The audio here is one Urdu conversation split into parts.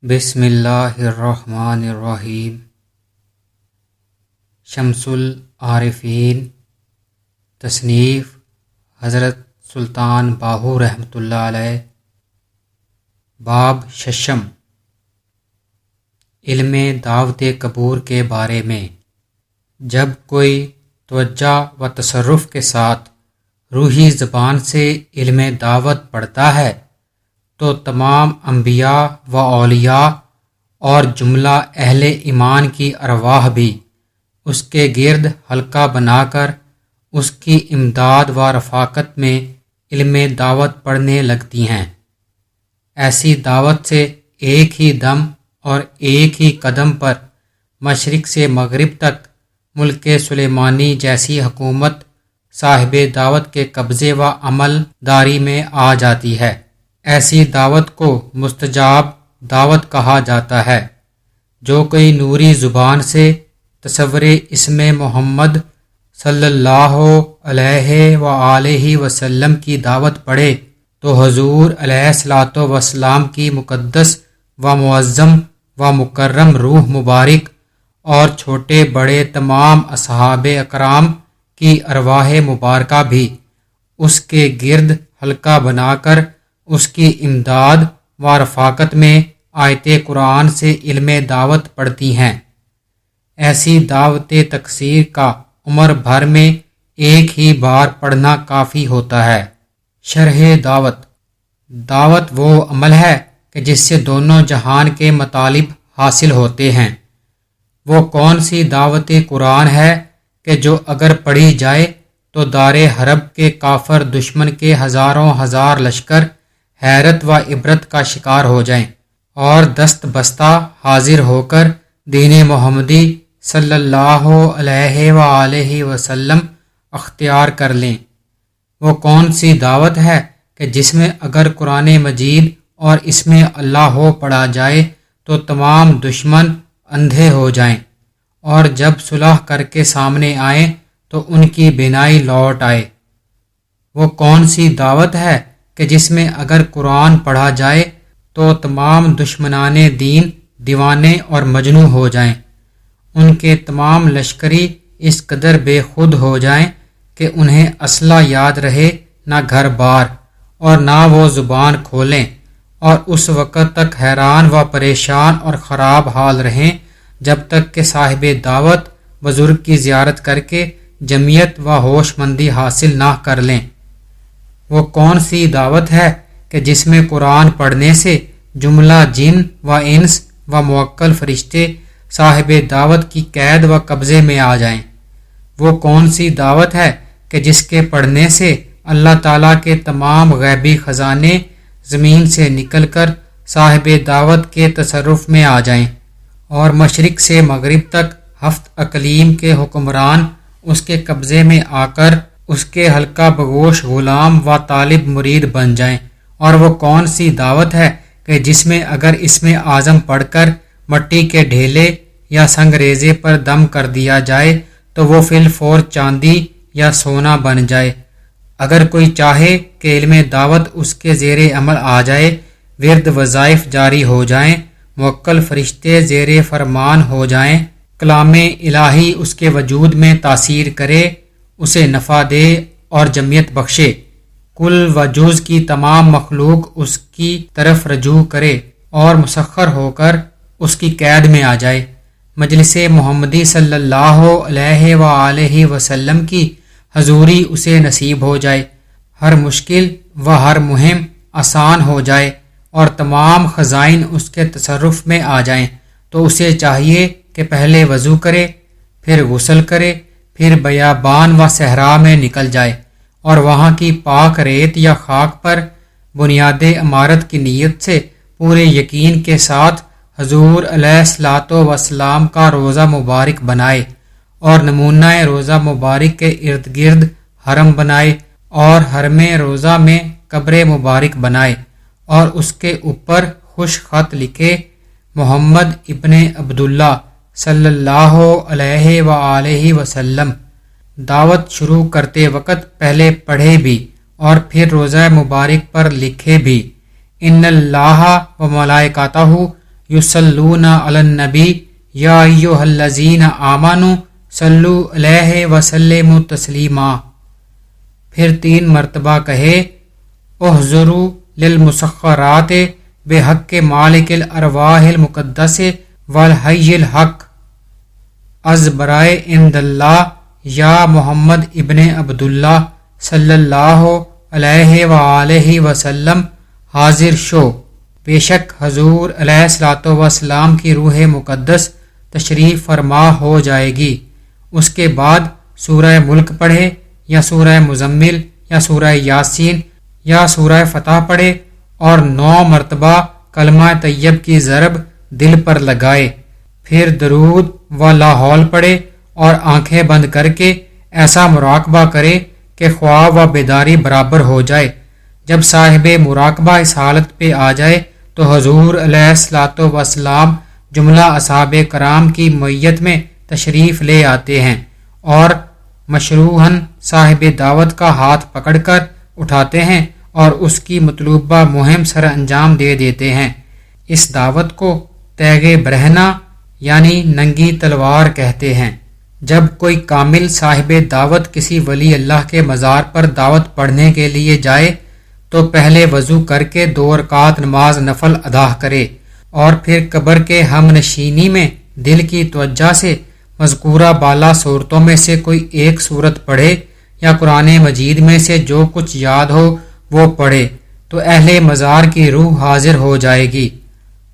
بسم اللہ الرحمن الرحیم۔ شمس العارفین، تصنیف حضرت سلطان باہو رحمۃ اللہ علیہ۔ باب ششم، علم دعوت قبور کے بارے میں۔ جب کوئی توجہ و تصرف کے ساتھ روحی زبان سے علم دعوت پڑھتا ہے تو تمام انبیاء و اولیاء اور جملہ اہل ایمان کی ارواح بھی اس کے گرد حلقہ بنا کر اس کی امداد و رفاقت میں علم دعوت پڑھنے لگتی ہیں۔ ایسی دعوت سے ایک ہی دم اور ایک ہی قدم پر مشرق سے مغرب تک ملک سلیمانی جیسی حکومت صاحب دعوت کے قبضے و عمل داری میں آ جاتی ہے۔ ایسی دعوت کو مستجاب دعوت کہا جاتا ہے۔ جو کوئی نوری زبان سے تصور اسم محمد صلی اللہ علیہ وآلہ وسلم کی دعوت پڑھے تو حضور علیہ الصلوۃ والسلام کی مقدس و معظم و مکرم روح مبارک اور چھوٹے بڑے تمام اصحاب اکرام کی ارواح مبارکہ بھی اس کے گرد حلقہ بنا کر اس کی امداد و رفاقت میں آیت قرآن سے علم دعوت پڑھتی ہیں۔ ایسی دعوت تکثیر کا عمر بھر میں ایک ہی بار پڑھنا کافی ہوتا ہے۔ شرح دعوت، دعوت وہ عمل ہے کہ جس سے دونوں جہان کے مطالب حاصل ہوتے ہیں۔ وہ کون سی دعوت قرآن ہے کہ جو اگر پڑھی جائے تو دار حرب کے کافر دشمن کے ہزاروں ہزار لشکر حیرت و عبرت کا شکار ہو جائیں اور دست بستہ حاضر ہو کر دین محمدی صلی اللہ علیہ وآلہ وسلم اختیار کر لیں۔ وہ کون سی دعوت ہے کہ جس میں اگر قرآن مجید اور اس میں اللہ ہو پڑھا جائے تو تمام دشمن اندھے ہو جائیں اور جب صلح کر کے سامنے آئیں تو ان کی بینائی لوٹ آئے۔ وہ کون سی دعوت ہے کہ جس میں اگر قرآن پڑھا جائے تو تمام دشمنان دین دیوانے اور مجنوں ہو جائیں، ان کے تمام لشکری اس قدر بے خود ہو جائیں کہ انہیں اسلحہ یاد رہے نہ گھر بار اور نہ وہ زبان کھولیں، اور اس وقت تک حیران و پریشان اور خراب حال رہیں جب تک کہ صاحب دعوت بزرگ کی زیارت کر کے جمعیت و ہوش مندی حاصل نہ کر لیں۔ وہ کون سی دعوت ہے کہ جس میں قرآن پڑھنے سے جملہ جن و انس و موکل فرشتے صاحب دعوت کی قید و قبضے میں آ جائیں۔ وہ کون سی دعوت ہے کہ جس کے پڑھنے سے اللہ تعالیٰ کے تمام غیبی خزانے زمین سے نکل کر صاحب دعوت کے تصرف میں آ جائیں اور مشرق سے مغرب تک ہفت اقلیم کے حکمران اس کے قبضے میں آ کر اس کے حلقہ بگوش غلام و طالب مرید بن جائیں۔ اور وہ کون سی دعوت ہے کہ جس میں اگر اسم اعظم پڑھ کر مٹی کے ڈھیلے یا سنگ ریزے پر دم کر دیا جائے تو وہ فی الفور چاندی یا سونا بن جائے۔ اگر کوئی چاہے کہ علم دعوت اس کے زیر عمل آ جائے، ورد وظائف جاری ہو جائیں، موکل فرشتے زیر فرمان ہو جائیں، کلام الہی اس کے وجود میں تاثیر کرے، اسے نفع دے اور جمعیت بخشے، کل و جز کی تمام مخلوق اس کی طرف رجوع کرے اور مسخر ہو کر اس کی قید میں آ جائے، مجلس محمدی صلی اللہ علیہ وآلہ وسلم کی حضوری اسے نصیب ہو جائے، ہر مشکل و ہر مہم آسان ہو جائے اور تمام خزائن اس کے تصرف میں آ جائیں، تو اسے چاہیے کہ پہلے وضو کرے، پھر غسل کرے، پھر بیابان و صحرا میں نکل جائے اور وہاں کی پاک ریت یا خاک پر بنیاد عمارت کی نیت سے پورے یقین کے ساتھ حضور علیہ الصلوۃ والسلام کا روضہ مبارک بنائے اور نمونہ روضہ مبارک کے ارد گرد حرم بنائے اور حرم روضہ میں قبر مبارک بنائے اور اس کے اوپر خوش خط لکھے، محمد ابن عبداللہ صلی اللہ علیہ وآلہ وسلم۔ دعوت شروع کرتے وقت پہلے پڑھے بھی اور پھر روضہ مبارک پر لکھے بھی، ان اللہ و ملائکتہ یصلون علی النبی یا ایھا الذین آمنوا صلوا علیہ وسلموا تسلیما۔ پھر 3 مرتبہ کہے احضروا للمسخرات بحق مالک الارواح المقدس والحی الحق، از برائے عند اللہ یا محمد ابن عبداللہ صلی اللہ علیہ وآلہ وسلم حاضر شو، بے شک حضور علیہ الصلوۃ والسلام کی روح مقدس تشریف فرما ہو جائے گی۔ اس کے بعد سورہ ملک پڑھے یا سورہ مزمل یا سورہ یاسین یا سورہ فتح پڑھے اور 9 مرتبہ کلمہ طیب کی ضرب دل پر لگائے، پھر درود و لاحول پڑھے اور آنکھیں بند کر کے ایسا مراقبہ کرے کہ خواب و بیداری برابر ہو جائے۔ جب صاحب مراقبہ اس حالت پہ آ جائے تو حضور علیہ الصلوۃ والسلام جملہ اصحاب کرام کی معیت میں تشریف لے آتے ہیں اور مشروحاً صاحب دعوت کا ہاتھ پکڑ کر اٹھاتے ہیں اور اس کی مطلوبہ مہم سر انجام دے دیتے ہیں۔ اس دعوت کو تیغ برہنہ یعنی ننگی تلوار کہتے ہیں۔ جب کوئی کامل صاحب دعوت کسی ولی اللہ کے مزار پر دعوت پڑھنے کے لیے جائے تو پہلے وضو کر کے 2 رکعت نماز نفل ادا کرے اور پھر قبر کے ہم نشینی میں دل کی توجہ سے مذکورہ بالا صورتوں میں سے کوئی ایک صورت پڑھے یا قرآن مجید میں سے جو کچھ یاد ہو وہ پڑھے تو اہل مزار کی روح حاضر ہو جائے گی۔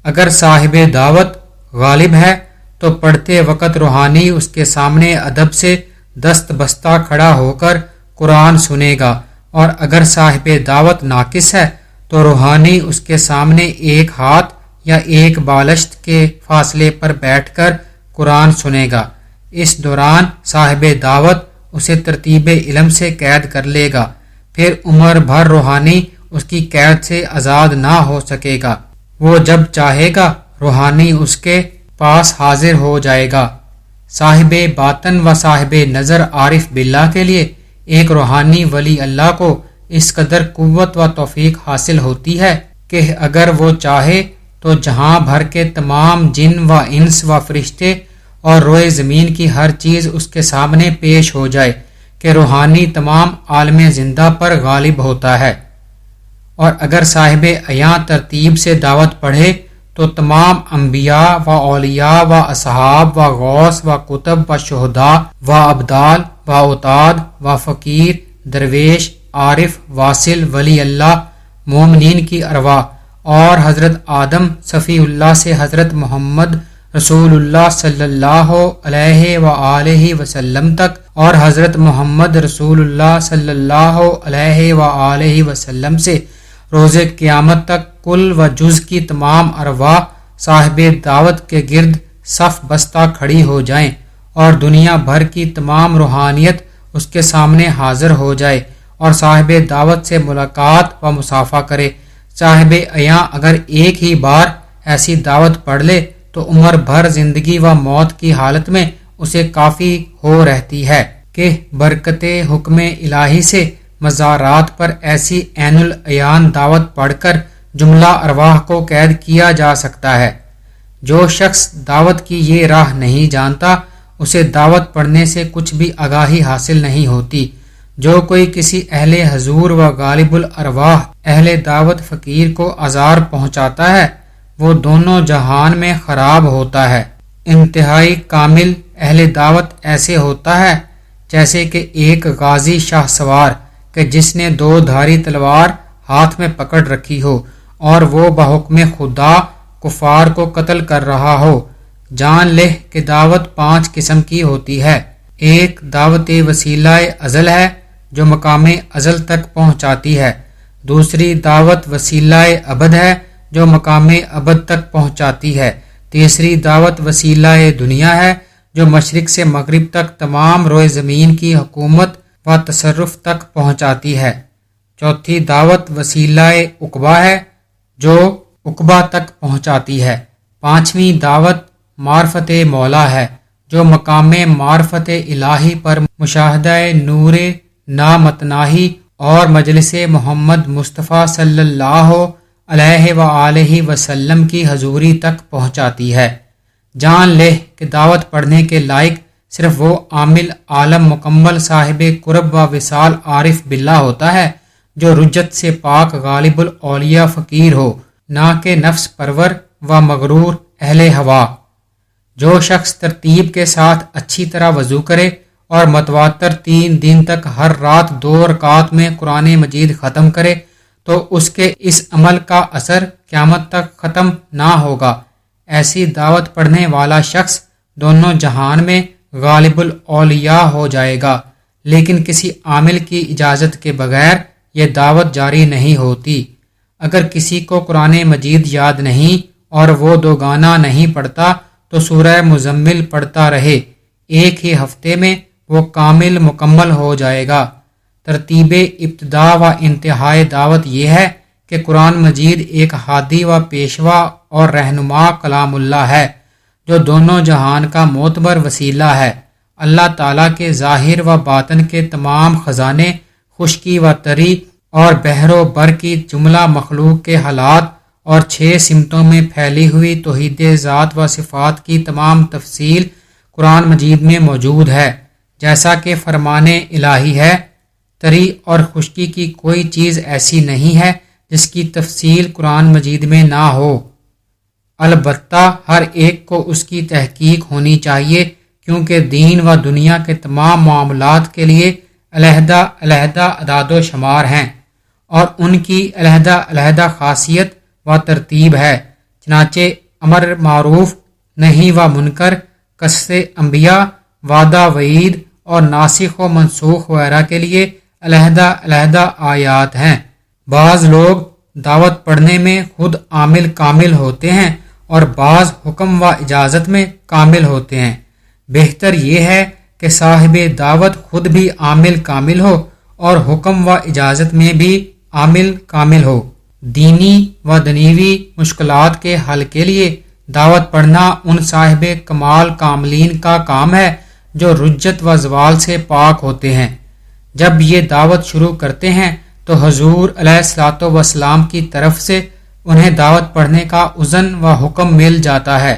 اگر صاحب دعوت غالب ہے تو پڑھتے وقت روحانی اس کے سامنے ادب سے دست بستہ کھڑا ہو کر قرآن سنے گا، اور اگر صاحب دعوت ناقص ہے تو روحانی اس کے سامنے 1 ہاتھ یا 1 بالشت کے فاصلے پر بیٹھ کر قرآن سنے گا۔ اس دوران صاحب دعوت اسے ترتیب علم سے قید کر لے گا، پھر عمر بھر روحانی اس کی قید سے آزاد نہ ہو سکے گا۔ وہ جب چاہے گا روحانی اس کے پاس حاضر ہو جائے گا۔ صاحب باطن و صاحب نظر عارف باللہ کے لیے ایک روحانی ولی اللہ کو اس قدر قوت و توفیق حاصل ہوتی ہے کہ اگر وہ چاہے تو جہاں بھر کے تمام جن و انس و فرشتے اور روئے زمین کی ہر چیز اس کے سامنے پیش ہو جائے کہ روحانی تمام عالم زندہ پر غالب ہوتا ہے۔ اور اگر صاحب عیاں ترتیب سے دعوت پڑھے تو تمام انبیاء و اولیاء و اصحاب و غوث و کتب و شہداء و ابدال و اوتاد و فقیر درویش عارف واصل ولی اللہ مومنین کی ارواح اور حضرت آدم صفی اللہ سے حضرت محمد رسول اللہ صلی اللہ علیہ وآلہ وسلم تک اور حضرت محمد رسول اللہ صلی اللہ علیہ وآلہ وسلم سے روز قیامت تک کل و جز کی تمام ارواح صاحب دعوت کے گرد صف بستہ کھڑی ہو جائیں اور دنیا بھر کی تمام روحانیت اس کے سامنے حاضر ہو جائے اور صاحب دعوت سے ملاقات و مصافحہ کرے۔ صاحب عیاں اگر ایک ہی بار ایسی دعوت پڑھ لے تو عمر بھر زندگی و موت کی حالت میں اسے کافی ہو رہتی ہے کہ برکت حکم الہی سے مزارات پر ایسی عین العیان دعوت پڑھ کر جملہ ارواح کو قید کیا جا سکتا ہے۔ جو شخص دعوت کی یہ راہ نہیں جانتا اسے دعوت پڑھنے سے کچھ بھی آگاہی حاصل نہیں ہوتی۔ جو کوئی کسی اہل حضور و غالب الارواح اہل دعوت فقیر کو آزار پہنچاتا ہے وہ دونوں جہان میں خراب ہوتا ہے۔ انتہائی کامل اہل دعوت ایسے ہوتا ہے جیسے کہ ایک غازی شاہ سوار کہ جس نے 2 دھاری تلوار ہاتھ میں پکڑ رکھی ہو اور وہ بحکم خدا کفار کو قتل کر رہا ہو۔ جان لے کہ دعوت 5 قسم کی ہوتی ہے۔ ایک دعوت وسیلہ ازل ہے جو مقام ازل تک پہنچاتی ہے۔ دوسری دعوت وسیلہ ابد ہے جو مقام ابد تک پہنچاتی ہے۔ تیسری دعوت وسیلہ دنیا ہے جو مشرق سے مغرب تک تمام روئے زمین کی حکومت و تصرف تک پہنچاتی ہے۔ چوتھی دعوت وسیلہ عقبہ ہے جو عقبہ تک پہنچاتی ہے۔ 5ویں دعوت معرفت مولا ہے جو مقام معرفت الہی پر مشاہدہ نور نامتناہی اور مجلس محمد مصطفیٰ صلی اللہ علیہ وآلہ وسلم کی حضوری تک پہنچاتی ہے۔ جان لے کہ دعوت پڑھنے کے لائق صرف وہ عامل عالم مکمل صاحب قرب و وصال عارف باللہ ہوتا ہے جو رجت سے پاک غالب الاولیاء فقیر ہو، نہ کہ نفس پرور و مغرور اہل ہوا۔ جو شخص ترتیب کے ساتھ اچھی طرح وضو کرے اور متواتر 3 دن تک ہر رات 2 رکعات میں قرآن مجید ختم کرے تو اس کے اس عمل کا اثر قیامت تک ختم نہ ہوگا۔ ایسی دعوت پڑھنے والا شخص دونوں جہان میں غالب الاولیاء ہو جائے گا، لیکن کسی عامل کی اجازت کے بغیر یہ دعوت جاری نہیں ہوتی۔ اگر کسی کو قرآن مجید یاد نہیں اور وہ 2 گانا نہیں پڑھتا تو سورہ مزمل پڑھتا رہے، ایک ہی ہفتے میں وہ کامل مکمل ہو جائے گا۔ ترتیب ابتدا و انتہائے دعوت یہ ہے کہ قرآن مجید ایک ہادی و پیشوا اور رہنما کلام اللہ ہے جو دونوں جہان کا معتبر وسیلہ ہے۔ اللہ تعالیٰ کے ظاہر و باطن کے تمام خزانے، خشکی و تری اور بحر و بر کی جملہ مخلوق کے حالات اور 6 سمتوں میں پھیلی ہوئی توحید ذات و صفات کی تمام تفصیل قرآن مجید میں موجود ہے۔ جیسا کہ فرمان الہی ہے، تری اور خشکی کی کوئی چیز ایسی نہیں ہے جس کی تفصیل قرآن مجید میں نہ ہو۔ البتہ ہر ایک کو اس کی تحقیق ہونی چاہیے، کیونکہ دین و دنیا کے تمام معاملات کے لیے علیحدہ علیحدہ اعداد و شمار ہیں اور ان کی علیحدہ علیحدہ خاصیت و ترتیب ہے۔ چنانچہ امر معروف، نہی و منکر، قصص انبیاء، وعدہ وعید اور ناسخ و منسوخ وغیرہ کے لیے علیحدہ علیحدہ آیات ہیں۔ بعض لوگ دعوت پڑھنے میں خود عامل کامل ہوتے ہیں اور بعض حکم و اجازت میں کامل ہوتے ہیں۔ بہتر یہ ہے کہ صاحب دعوت خود بھی عامل کامل ہو اور حکم و اجازت میں بھی عامل کامل ہو۔ دینی و دنیوی مشکلات کے حل کے لیے دعوت پڑھنا ان صاحب کمال کاملین کا کام ہے جو رجت و زوال سے پاک ہوتے ہیں۔ جب یہ دعوت شروع کرتے ہیں تو حضور علیہ الصلوۃ والسلام کی طرف سے انہیں دعوت پڑھنے کا اذن و حکم مل جاتا ہے۔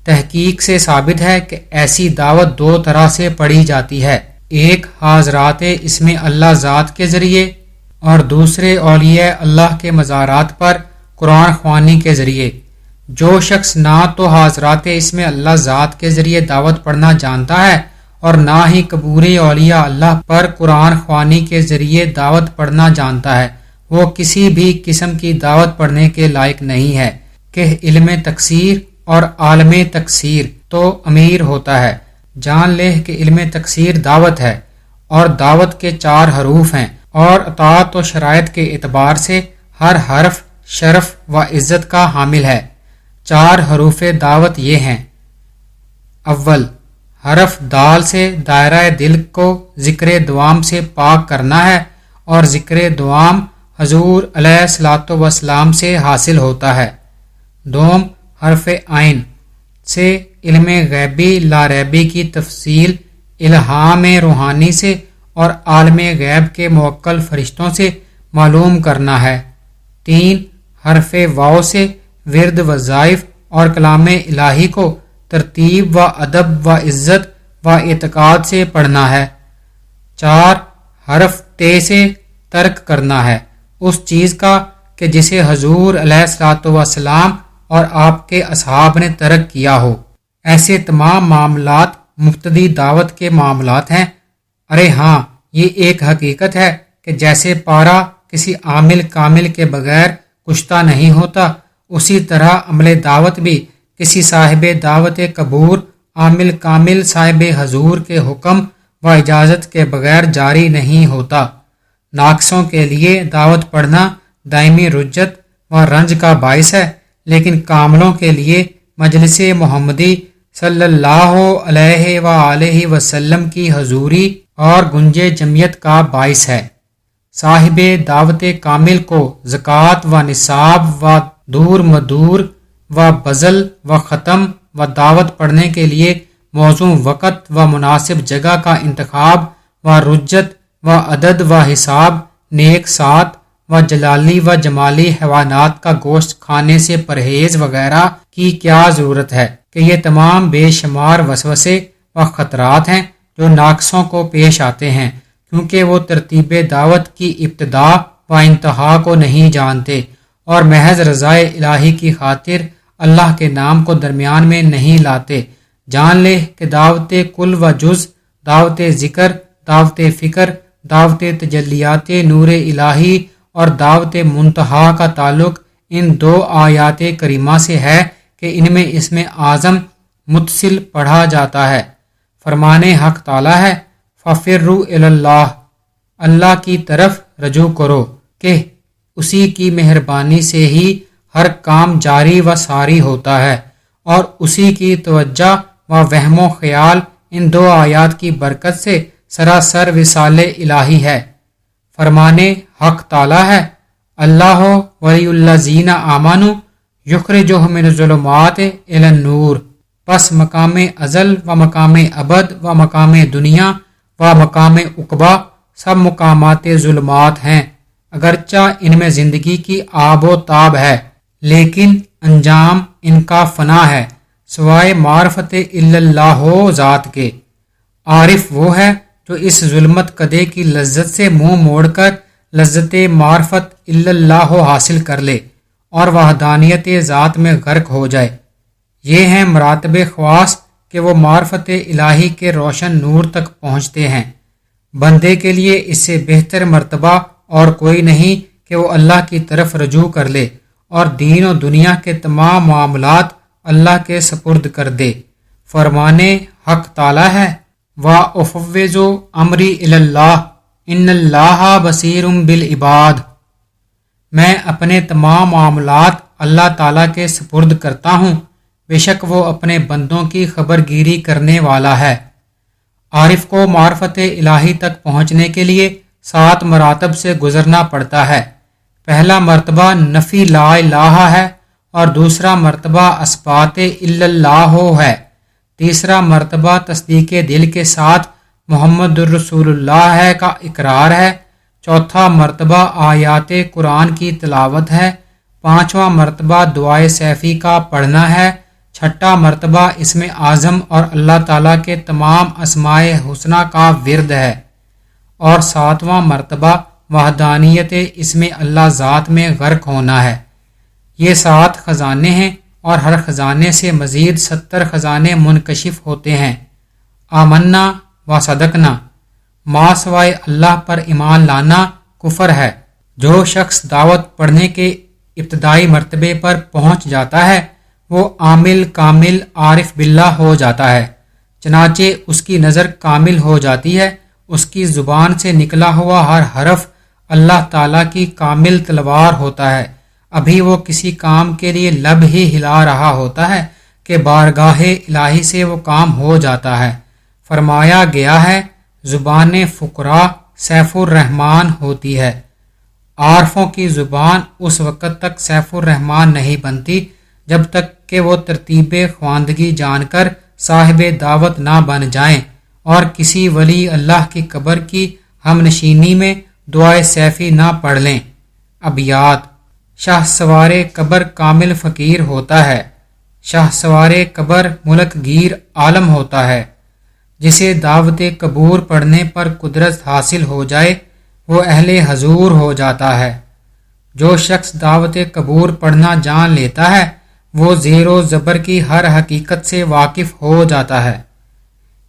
تحقیق سے ثابت ہے کہ ایسی دعوت 2 طرح سے پڑھی جاتی ہے، ایک حاضرات اسم اللہ ذات کے ذریعے اور دوسرے اولیاء اللہ کے مزارات پر قرآن خوانی کے ذریعے۔ جو شخص نہ تو حاضرات اسم اللہ ذات کے ذریعے دعوت پڑھنا جانتا ہے اور نہ ہی قبور اولیاء اللہ پر قرآن خوانی کے ذریعے دعوت پڑھنا جانتا ہے، وہ کسی بھی قسم کی دعوت پڑھنے کے لائق نہیں ہے کہ علم تکثیر اور عالم تکثیر تو امیر ہوتا ہے۔ جان لے کہ علم تکثیر دعوت ہے اور دعوت کے 4 حروف ہیں اور اطاعت و شرائط کے اعتبار سے ہر حرف شرف و عزت کا حامل ہے۔ 4 حروف دعوت یہ ہیں: اول، حرف دال سے دائرہ دل کو ذکر دوام سے پاک کرنا ہے اور ذکر دوام حضور علیہ الصلوۃ والسلام سے حاصل ہوتا ہے۔ دوم، حرف عین سے علم غیبی لا ریبی کی تفصیل الہام روحانی سے اور عالم غیب کے موکل فرشتوں سے معلوم کرنا ہے۔ 3، حرف واو سے ورد وظائف اور کلام الہی کو ترتیب و ادب و عزت و اعتقاد سے پڑھنا ہے۔ 4، حرف تے سے ترک کرنا ہے اس چیز کا کہ جسے حضور علیہ الصلوۃ والسلام اور آپ کے اصحاب نے ترک کیا ہو۔ ایسے تمام معاملات مبتدی دعوت کے معاملات ہیں۔ ارے ہاں، یہ ایک حقیقت ہے کہ جیسے پارا کسی عامل کامل کے بغیر کشتہ نہیں ہوتا، اسی طرح عمل دعوت بھی کسی صاحب دعوت قبور عامل کامل صاحب حضور کے حکم و اجازت کے بغیر جاری نہیں ہوتا۔ ناقصوں کے لیے دعوت پڑھنا دائمی رجت و رنج کا باعث ہے، لیکن کاملوں کے لیے مجلس محمدی صلی اللہ علیہ وآلہ وسلم کی حضوری اور گنج جمعیت کا باعث ہے۔ صاحب دعوت کامل کو زکوٰۃ و نصاب و دور مدور و بذل و ختم و دعوت پڑھنے کے لیے موزوں وقت و مناسب جگہ کا انتخاب و رجت و عدد و حساب نیک سات و جلالی و جمالی حیوانات کا گوشت کھانے سے پرہیز وغیرہ کی کیا ضرورت ہے کہ یہ تمام بے شمار وسوسے و خطرات ہیں جو ناقصوں کو پیش آتے ہیں، کیونکہ وہ ترتیب دعوت کی ابتدا و انتہا کو نہیں جانتے اور محض رضائے الہی کی خاطر اللہ کے نام کو درمیان میں نہیں لاتے۔ جان لے کہ دعوت کل و جز، دعوت ذکر، دعوت فکر، دعوت تجلیات نور الہی اور دعوت منتہا کا تعلق ان دو آیات کریمہ سے ہے کہ ان میں اسم اعظم متصل پڑھا جاتا ہے۔ فرمان حق تعالی ہے فَفِرُّوا إِلَى اللَّهِ، اللہ کی طرف رجوع کرو کہ اسی کی مہربانی سے ہی ہر کام جاری و ساری ہوتا ہے، اور اسی کی توجہ و وہم و خیال ان دو آیات کی برکت سے سراسر وصال الہی ہے۔ فرمان حق تعالی ہے اللہ ولی الذین آمنوا یخرجہم من الظلمات الی النور، پس مقام ازل و مقام ابد و مقام دنیا و مقام عقبہ سب مقامات ظلمات ہیں، اگرچہ ان میں زندگی کی آب و تاب ہے لیکن انجام ان کا فنا ہے، سوائے معرفت الا اللہ ذات کے۔ عارف وہ ہے جو اس ظلمت کدے کی لذت سے منہ موڑ کر لذت معرفت الا اللہ حاصل کر لے اور وحدانیت ذات میں غرق ہو جائے۔ یہ ہیں مراتب خواص کہ وہ معرفت الہی کے روشن نور تک پہنچتے ہیں۔ بندے کے لیے اس سے بہتر مرتبہ اور کوئی نہیں کہ وہ اللہ کی طرف رجوع کر لے اور دین و دنیا کے تمام معاملات اللہ کے سپرد کر دے۔ فرمان حق تعالی ہے وَأُفَوِّضُ أَمْرِي إِلَى اللَّهِ إِنَّ اللَّهَ بَصِيرٌ بِالْعِبَادِ، میں اپنے تمام معاملات اللہ تعالیٰ کے سپرد کرتا ہوں، بے شک وہ اپنے بندوں کی خبر گیری کرنے والا ہے۔ عارف کو معرفت الہی تک پہنچنے کے لیے 7 مراتب سے گزرنا پڑتا ہے۔ پہلا مرتبہ نفی لا الہ ہے اور دوسرا مرتبہ اثبات الا اللہ ہے، تیسرا مرتبہ تصدیق دل کے ساتھ محمد الرسول اللہ ہے کا اقرار ہے، چوتھا مرتبہ آیات قرآن کی تلاوت ہے، پانچواں مرتبہ دعائے سیفی کا پڑھنا ہے، چھٹا مرتبہ اسم اعظم اور اللہ تعالیٰ کے تمام اسماء حسنہ کا ورد ہے، اور ساتواں مرتبہ وحدانیت اسم اللہ ذات میں غرق ہونا ہے۔ یہ 7 خزانے ہیں اور ہر خزانے سے مزید 70 خزانے منکشف ہوتے ہیں۔ آمنا و صدقنا، ما سوائے اللہ پر ایمان لانا کفر ہے۔ جو شخص دعوت پڑھنے کے ابتدائی مرتبے پر پہنچ جاتا ہے وہ عامل کامل عارف باللہ ہو جاتا ہے، چنانچہ اس کی نظر کامل ہو جاتی ہے، اس کی زبان سے نکلا ہوا ہر حرف اللہ تعالیٰ کی کامل تلوار ہوتا ہے۔ ابھی وہ کسی کام کے لیے لب ہی ہلا رہا ہوتا ہے کہ بارگاہ الہی سے وہ کام ہو جاتا ہے۔ فرمایا گیا ہے زبان فقراء سیف الرحمن ہوتی ہے۔ عارفوں کی زبان اس وقت تک سیف الرحمن نہیں بنتی جب تک کہ وہ ترتیب خواندگی جان کر صاحب دعوت نہ بن جائیں اور کسی ولی اللہ کی قبر کی ہم نشینی میں دعائے سیفی نہ پڑھ لیں۔ ابیات: شاہ سوار قبر کامل فقیر ہوتا ہے، شاہ سوار قبر ملک گیر عالم ہوتا ہے۔ جسے دعوت قبور پڑھنے پر قدرت حاصل ہو جائے وہ اہل حضور ہو جاتا ہے۔ جو شخص دعوت قبور پڑھنا جان لیتا ہے وہ زیر و زبر کی ہر حقیقت سے واقف ہو جاتا ہے۔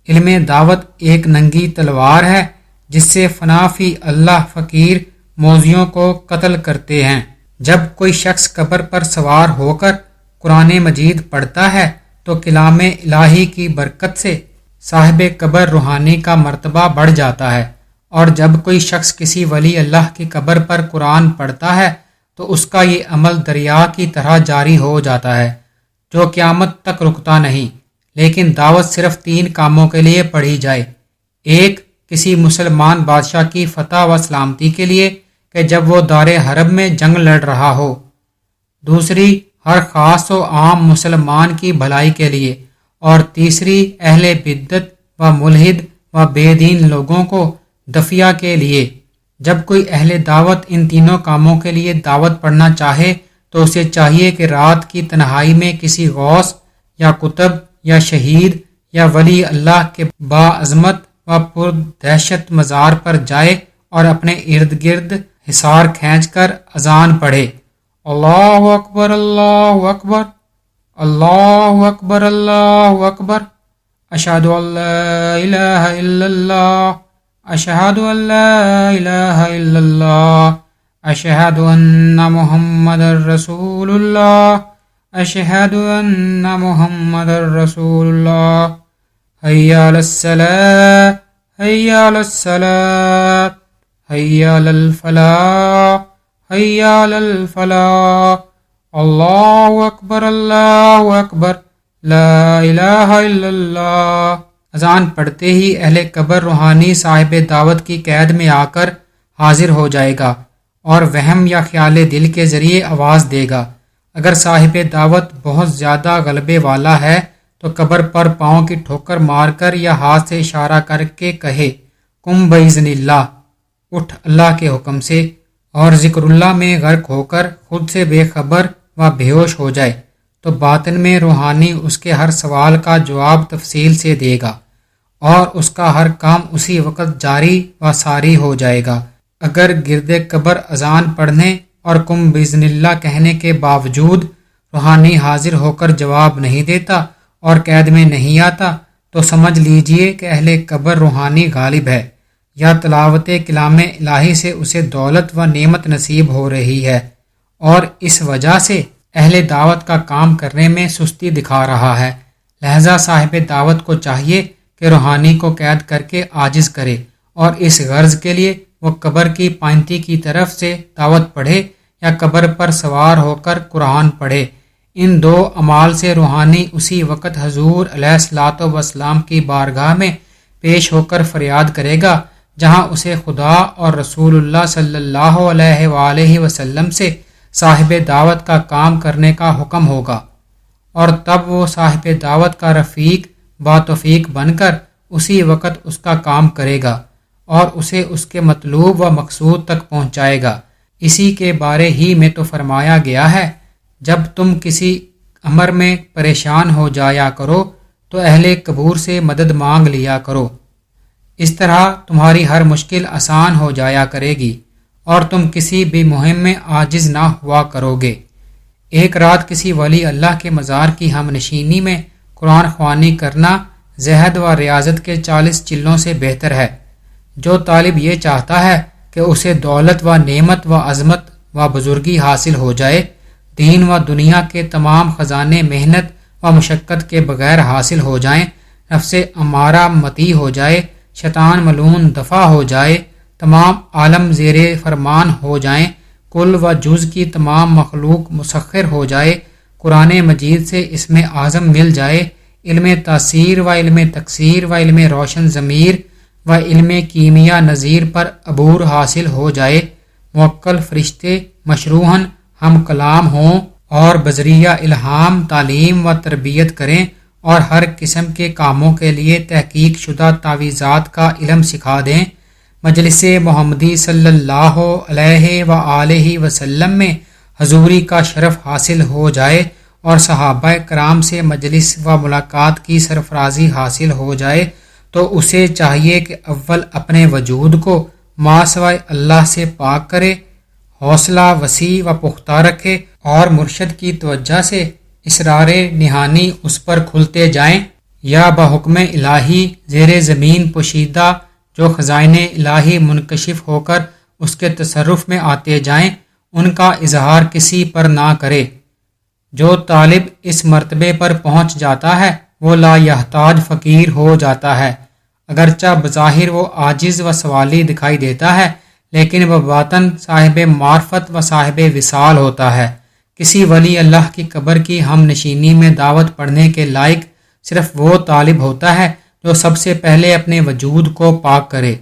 علم دعوت ایک ننگی تلوار ہے جس سے فنا فی اللہ فقیر موذیوں کو قتل کرتے ہیں۔ جب کوئی شخص قبر پر سوار ہو کر قرآن مجید پڑھتا ہے تو کلام الہی کی برکت سے صاحب قبر روحانی کا مرتبہ بڑھ جاتا ہے، اور جب کوئی شخص کسی ولی اللہ کی قبر پر قرآن پڑھتا ہے تو اس کا یہ عمل دریا کی طرح جاری ہو جاتا ہے جو قیامت تک رکتا نہیں۔ لیکن دعوت صرف 3 کاموں کے لیے پڑھی جائے: ایک، کسی مسلمان بادشاہ کی فتح و سلامتی کے لیے کہ جب وہ دار حرب میں جنگ لڑ رہا ہو، دوسری، ہر خاص و عام مسلمان کی بھلائی کے لیے، اور تیسری، اہل بدعت و ملحد و بے دین لوگوں کو دفیہ کے لیے۔ جب کوئی اہل دعوت ان تینوں کاموں کے لیے دعوت پڑھنا چاہے تو اسے چاہیے کہ رات کی تنہائی میں کسی غوث یا کتب یا شہید یا ولی اللہ کے باعظمت و پر دہشت مزار پر جائے اور اپنے ارد گرد حصار کھینچ کر اذان پڑھے، اللہ اکبر اللہ اکبر اللہ اکبر اللہ اکبر، اشہد ان لا الہ الا اللہ، اشہد ان لا الہ الا اللہ، اشہد ان محمد رسول اللہ، اشہد ان محمد رسول اللہ، حی علی الصلاۃ حی علی الصلاۃ حی علی الفلاح حی علی الفلاح، اللہ اکبر اللہ اکبر لا الہ الا اللہ۔ اذان پڑھتے ہی اہل قبر روحانی صاحب دعوت کی قید میں آ کر حاضر ہو جائے گا اور وہم یا خیال دل کے ذریعے آواز دے گا۔ اگر صاحب دعوت بہت زیادہ غلبے والا ہے تو قبر پر پاؤں کی ٹھوکر مار کر یا ہاتھ سے اشارہ کر کے کہے، قم باذن اللہ، اٹھ اللہ کے حکم سے، اور ذکر اللہ میں غرق ہو کر خود سے بے خبر و بے ہوش ہو جائے تو باطن میں روحانی اس کے ہر سوال کا جواب تفصیل سے دے گا اور اس کا ہر کام اسی وقت جاری و ساری ہو جائے گا۔ اگر گرد قبر اذان پڑھنے اور قم باذن اللہ کہنے کے باوجود روحانی حاضر ہو کر جواب نہیں دیتا اور قید میں نہیں آتا تو سمجھ لیجئے کہ اہل قبر روحانی غالب ہے، یا تلاوت کلام الہی سے اسے دولت و نعمت نصیب ہو رہی ہے اور اس وجہ سے اہل دعوت کا کام کرنے میں سستی دکھا رہا ہے۔ لہذا صاحب دعوت کو چاہیے کہ روحانی کو قید کر کے عاجز کرے اور اس غرض کے لیے وہ قبر کی پائنتی کی طرف سے دعوت پڑھے یا قبر پر سوار ہو کر قرآن پڑھے۔ ان دو اعمال سے روحانی اسی وقت حضور علیہ الصلاۃ والسلام کی بارگاہ میں پیش ہو کر فریاد کرے گا جہاں اسے خدا اور رسول اللہ صلی اللہ علیہ وآلہ وسلم سے صاحب دعوت کا کام کرنے کا حکم ہوگا، اور تب وہ صاحب دعوت کا رفیق باتوفیق بن کر اسی وقت اس کا کام کرے گا اور اسے اس کے مطلوب و مقصود تک پہنچائے گا۔ اسی کے بارے ہی میں تو فرمایا گیا ہے، جب تم کسی امر میں پریشان ہو جایا کرو تو اہل قبور سے مدد مانگ لیا کرو، اس طرح تمہاری ہر مشکل آسان ہو جایا کرے گی اور تم کسی بھی مہم میں عاجز نہ ہوا کرو گے۔ ایک رات کسی ولی اللہ کے مزار کی ہم نشینی میں قرآن خوانی کرنا زہد و ریاضت کے 40 چلوں سے بہتر ہے۔ جو طالب یہ چاہتا ہے کہ اسے دولت و نعمت و عظمت و بزرگی حاصل ہو جائے، دین و دنیا کے تمام خزانے محنت و مشقت کے بغیر حاصل ہو جائیں، نفس امارہ مطیع ہو جائے، شیطان ملعون دفع ہو جائے، تمام عالم زیر فرمان ہو جائیں، کل و جز کی تمام مخلوق مسخر ہو جائے، قرآن مجید سے اسم اعظم مل جائے، علم تاثیر و علم تکثیر و علم روشن ضمیر و علم کیمیا نظیر پر عبور حاصل ہو جائے، موکل فرشتے مشروحاً ہم کلام ہوں اور بذریعہ الہام تعلیم و تربیت کریں اور ہر قسم کے کاموں کے لیے تحقیق شدہ تعویذات کا علم سکھا دیں، مجلس محمدی صلی اللہ علیہ وآلہ وسلم میں حضوری کا شرف حاصل ہو جائے اور صحابہ کرام سے مجلس و ملاقات کی سرفرازی حاصل ہو جائے، تو اسے چاہیے کہ اول اپنے وجود کو ما سوائے اللہ سے پاک کرے، حوصلہ وسیع و پختہ رکھے اور مرشد کی توجہ سے اسرار نہانی اس پر کھلتے جائیں، یا بحکم الہی زیر زمین پوشیدہ جو خزائن الہی منکشف ہو کر اس کے تصرف میں آتے جائیں، ان کا اظہار کسی پر نہ کرے۔ جو طالب اس مرتبے پر پہنچ جاتا ہے وہ لا یحتاج فقیر ہو جاتا ہے، اگرچہ بظاہر وہ عاجز و سوالی دکھائی دیتا ہے لیکن وہ باطن صاحب معرفت و صاحب وصال ہوتا ہے۔ کسی ولی اللہ کی قبر کی ہم نشینی میں دعوت پڑھنے کے لائق صرف وہ طالب ہوتا ہے جو سب سے پہلے اپنے وجود کو پاک کرے۔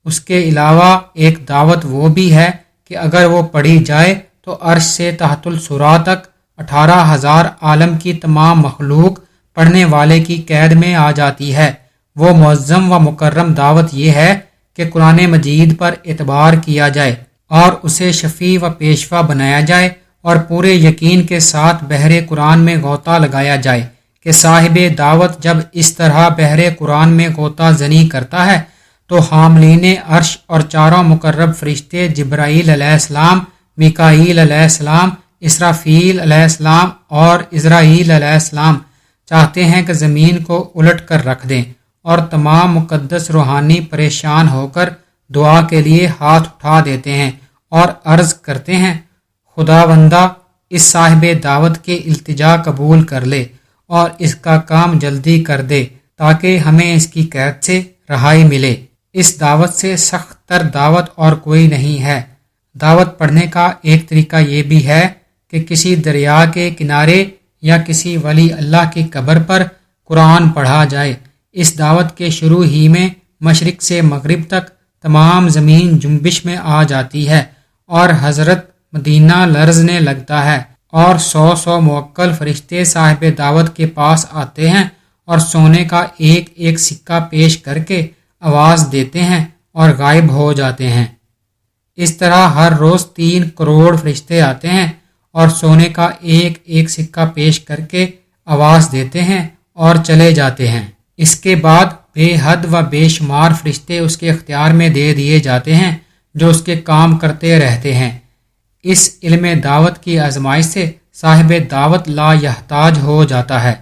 اس کے علاوہ ایک دعوت وہ بھی ہے کہ اگر وہ پڑھی جائے تو عرش سے تحت الثریٰ تک 18,000 عالم کی تمام مخلوق پڑھنے والے کی قید میں آ جاتی ہے۔ وہ معظم و مکرم دعوت یہ ہے کہ قرآن مجید پر اعتبار کیا جائے اور اسے شفیع و پیشوا بنایا جائے اور پورے یقین کے ساتھ بحر قرآن میں غوطہ لگایا جائے کہ صاحب دعوت جب اس طرح بحر قرآن میں غوطہ زنی کرتا ہے تو حاملین عرش اور چاروں مقرب فرشتے جبرائیل علیہ السلام، میکائیل علیہ السلام، اسرافیل علیہ السلام اور عزرائیل علیہ السلام چاہتے ہیں کہ زمین کو الٹ کر رکھ دیں، اور تمام مقدس روحانی پریشان ہو کر دعا کے لیے ہاتھ اٹھا دیتے ہیں اور عرض کرتے ہیں خدا بندہ اس صاحب دعوت کے التجا قبول کر لے اور اس کا کام جلدی کر دے تاکہ ہمیں اس کی قید سے رہائی ملے۔ اس دعوت سے سخت تر دعوت اور کوئی نہیں ہے۔ دعوت پڑھنے کا ایک طریقہ یہ بھی ہے کہ کسی دریا کے کنارے یا کسی ولی اللہ کی قبر پر قرآن پڑھا جائے۔ اس دعوت کے شروع ہی میں مشرق سے مغرب تک تمام زمین جنبش میں آ جاتی ہے اور حضرت مدینہ لرزنے لگتا ہے، اور 100 موکل فرشتے صاحب دعوت کے پاس آتے ہیں اور سونے کا ایک ایک سکہ پیش کر کے آواز دیتے ہیں اور غائب ہو جاتے ہیں۔ اس طرح ہر روز 3 کروڑ فرشتے آتے ہیں اور سونے کا ایک ایک سکہ پیش کر کے آواز دیتے ہیں اور چلے جاتے ہیں۔ اس کے بعد بے حد و بے شمار فرشتے اس کے اختیار میں دے دیے جاتے ہیں جو اس کے کام کرتے رہتے ہیں۔ اس علم دعوت کی آزمائش سے صاحب دعوت لا یحتاج ہو جاتا ہے۔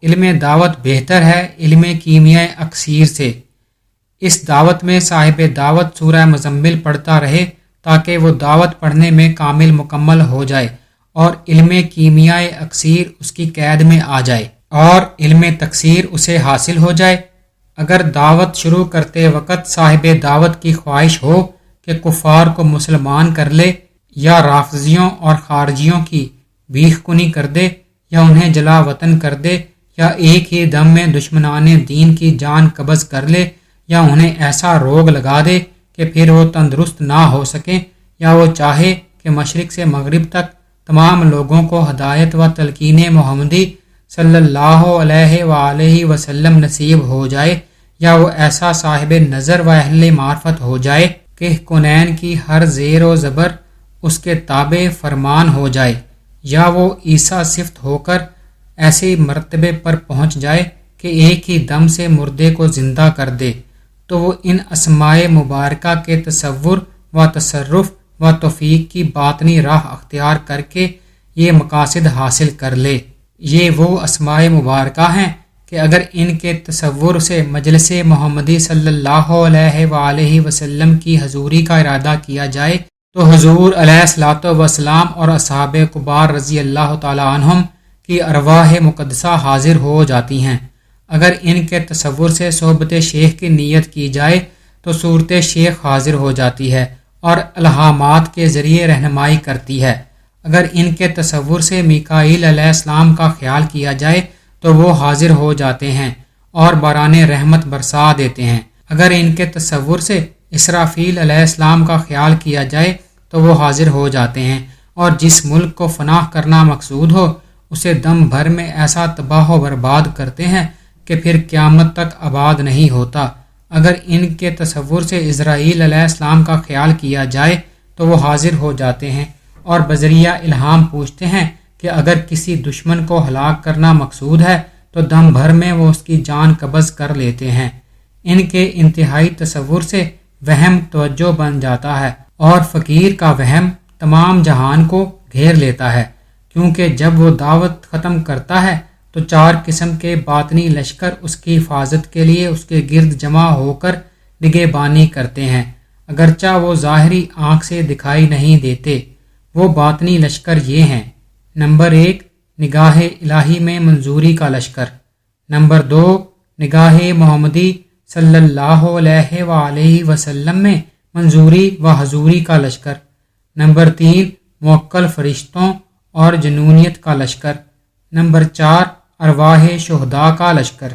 علم دعوت بہتر ہے علم کیمیاء اکسیر سے۔ اس دعوت میں صاحب دعوت سورہ مزمل پڑھتا رہے تاکہ وہ دعوت پڑھنے میں کامل مکمل ہو جائے اور علم کیمیاء اکسیر اس کی قید میں آ جائے اور علم تکثیر اسے حاصل ہو جائے۔ اگر دعوت شروع کرتے وقت صاحب دعوت کی خواہش ہو کہ کفار کو مسلمان کر لے یا رافضیوں اور خارجیوں کی بیخ کنی کر دے یا انہیں جلا وطن کر دے یا ایک ہی دم میں دشمنان دین کی جان قبض کر لے یا انہیں ایسا روگ لگا دے کہ پھر وہ تندرست نہ ہو سکیں، یا وہ چاہے کہ مشرق سے مغرب تک تمام لوگوں کو ہدایت و تلقین محمدی صلی اللہ علیہ وآلہ وسلم نصیب ہو جائے، یا وہ ایسا صاحب نظر و اہل معرفت ہو جائے کہ کونین کی ہر زیر و زبر اس کے تابع فرمان ہو جائے، یا وہ عیسیٰ صفت ہو کر ایسے مرتبے پر پہنچ جائے کہ ایک ہی دم سے مردے کو زندہ کر دے، تو وہ ان اسماء مبارکہ کے تصور و تصرف و توفیق کی باطنی راہ اختیار کر کے یہ مقاصد حاصل کر لے۔ یہ وہ اسماء مبارکہ ہیں کہ اگر ان کے تصور سے مجلس محمدی صلی اللہ علیہ وآلہ وسلم کی حضوری کا ارادہ کیا جائے تو حضور علیہ الصلوۃ والسلام اور اصحاب کبار رضی اللہ تعالی عنہم کی ارواح مقدسہ حاضر ہو جاتی ہیں۔ اگر ان کے تصور سے صحبت شیخ کی نیت کی جائے تو صورت شیخ حاضر ہو جاتی ہے اور الہامات کے ذریعے رہنمائی کرتی ہے۔ اگر ان کے تصور سے میکائیل علیہ السلام کا خیال کیا جائے تو وہ حاضر ہو جاتے ہیں اور باران رحمت برسا دیتے ہیں۔ اگر ان کے تصور سے اسرافیل علیہ السلام کا خیال کیا جائے تو وہ حاضر ہو جاتے ہیں، اور جس ملک کو فنا کرنا مقصود ہو اسے دم بھر میں ایسا تباہ و برباد کرتے ہیں کہ پھر قیامت تک آباد نہیں ہوتا۔ اگر ان کے تصور سے اسرائیل علیہ السلام کا خیال کیا جائے تو وہ حاضر ہو جاتے ہیں اور بذریعہ الہام پوچھتے ہیں کہ اگر کسی دشمن کو ہلاک کرنا مقصود ہے تو دم بھر میں وہ اس کی جان قبض کر لیتے ہیں۔ ان کے انتہائی تصور سے وہم توجہ بن جاتا ہے اور فقیر کا وہم تمام جہان کو گھیر لیتا ہے، کیونکہ جب وہ دعوت ختم کرتا ہے تو 4 قسم کے باطنی لشکر اس کی حفاظت کے لیے اس کے گرد جمع ہو کر نگہبانی کرتے ہیں، اگرچہ وہ ظاہری آنکھ سے دکھائی نہیں دیتے۔ وہ باطنی لشکر یہ ہیں: نمبر 1 نگاہ الہی میں منظوری کا لشکر، نمبر 2 نگاہ محمدی صلی اللہ علیہ وآلہ وسلم میں منظوری و حضوری کا لشکر، نمبر 3 موکل فرشتوں اور جنونیت کا لشکر، نمبر 4 ارواح شہداء کا لشکر۔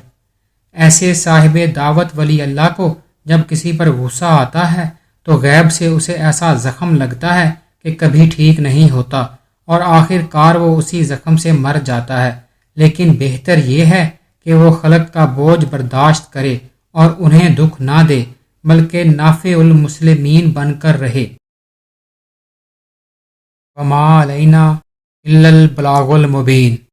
ایسے صاحب دعوت ولی اللہ کو جب کسی پر غصہ آتا ہے تو غیب سے اسے ایسا زخم لگتا ہے کہ کبھی ٹھیک نہیں ہوتا اور آخر کار وہ اسی زخم سے مر جاتا ہے، لیکن بہتر یہ ہے کہ وہ خلق کا بوجھ برداشت کرے اور انہیں دکھ نہ دے، بلکہ نافع المسلمین بن کر رہے۔ وما علینا الا البلاغ المبین۔